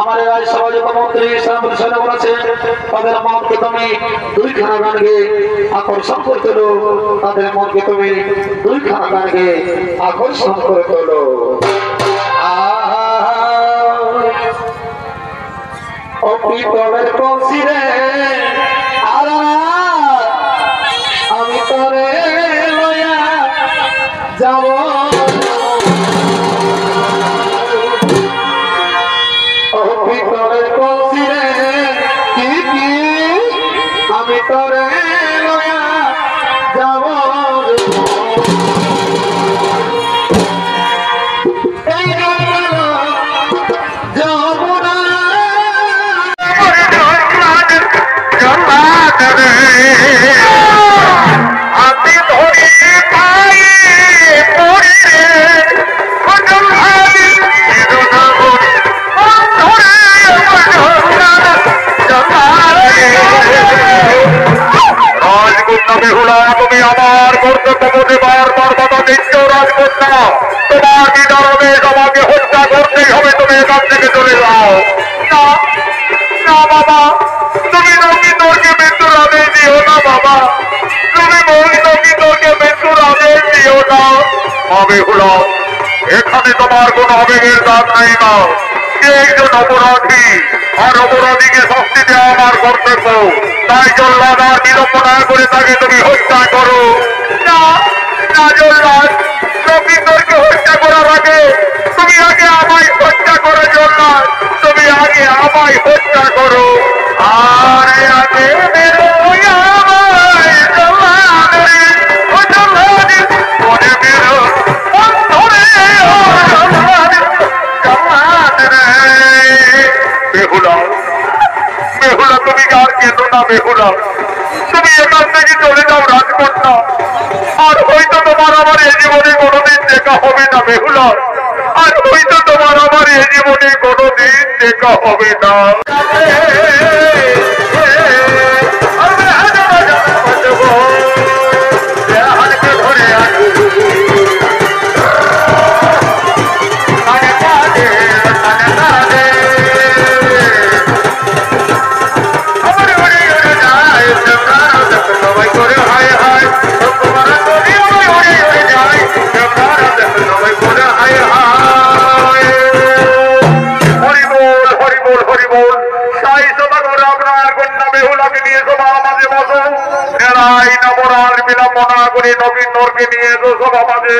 আমার এই সমাজত মন্ত্রী শ্যামভূষণ বলেছেন তাদের মনকে তুমি দুইখানা গানকে আকর্ষণ করে তোলো, তাদের মনকে তুমি দুইখানা গানকে আকর্ষণ করে তোলো। ও পিতলের কলসি রে আর আমি তোরে লয়া যাব, ও পিতলের কলসি রে কি কি আমি তোরে লয়া যাব। তুমি আমার কর্তব্য বারবার বাধা দিচ্ছ রাজকন্যা, তোমার কি দাঁড়াবে? আমাকে হত্যা করতেই হবে, তুমি এখান থেকে চলে যাও। না না বাবা, তুমি নাকি তোরকে মৃত্যুর আদেশ দিও না বাবা, তুমি বলি নাকি তোরকে মৃত্যুর আদেশ দিও না। হবে হলো এখানে তোমার কোন আবেগের দাম নেই না, একজন অপরাধী আর অপরাধীকে শাস্তি দেওয়া আমার কর্তব্য, তাই জল্লাদ আর বিলম্ব না করে তাকে তুমি হত্যা করো। না না জল্লাদ, রবীন্দ্রকে হত্যা করার আগে তুমি আগে আমায় হত্যা করো। জল্লাদ, তুমি আগে আমায় হত্যা করো, আর আগে মেরো আমায়। জল্লাদ ও জল্লাদ, মনে মেরো অন্তরে ও জল্লাদ, জল্লাদ রে। বেহুলা বেহুলা, তুমি আর কেঁদো না বেহুলা, তুমি এখান থেকে চলে যাও রাজকন্যা, আর হয়তো তোমার আমার এই জীবনে কোনোদিন দেখা হবে না বেহুলা, আর হয়তো তোমার আমার এই জীবনে কোনোদিন দেখা হবে না। নবীনকে নিয়ে এসো সভা মাঝে।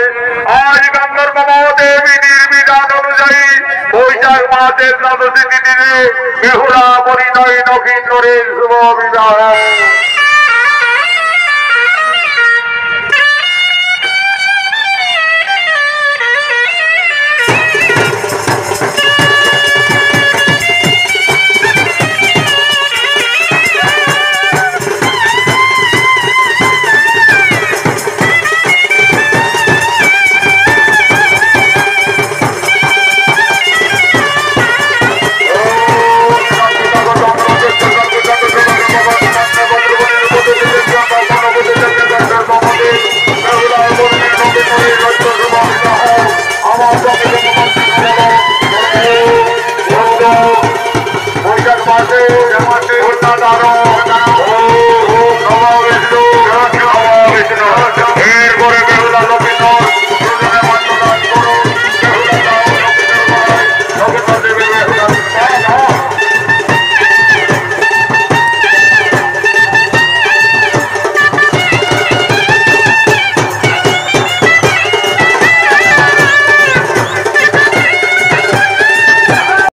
আজ গঙ্গার মামা দেবী নির্বিধান অনুযায়ী বৈশাখ মাসের দ্বাদশী তিথিতে বেহুলা পরিণয় নবীনের শুভ বিবাহ।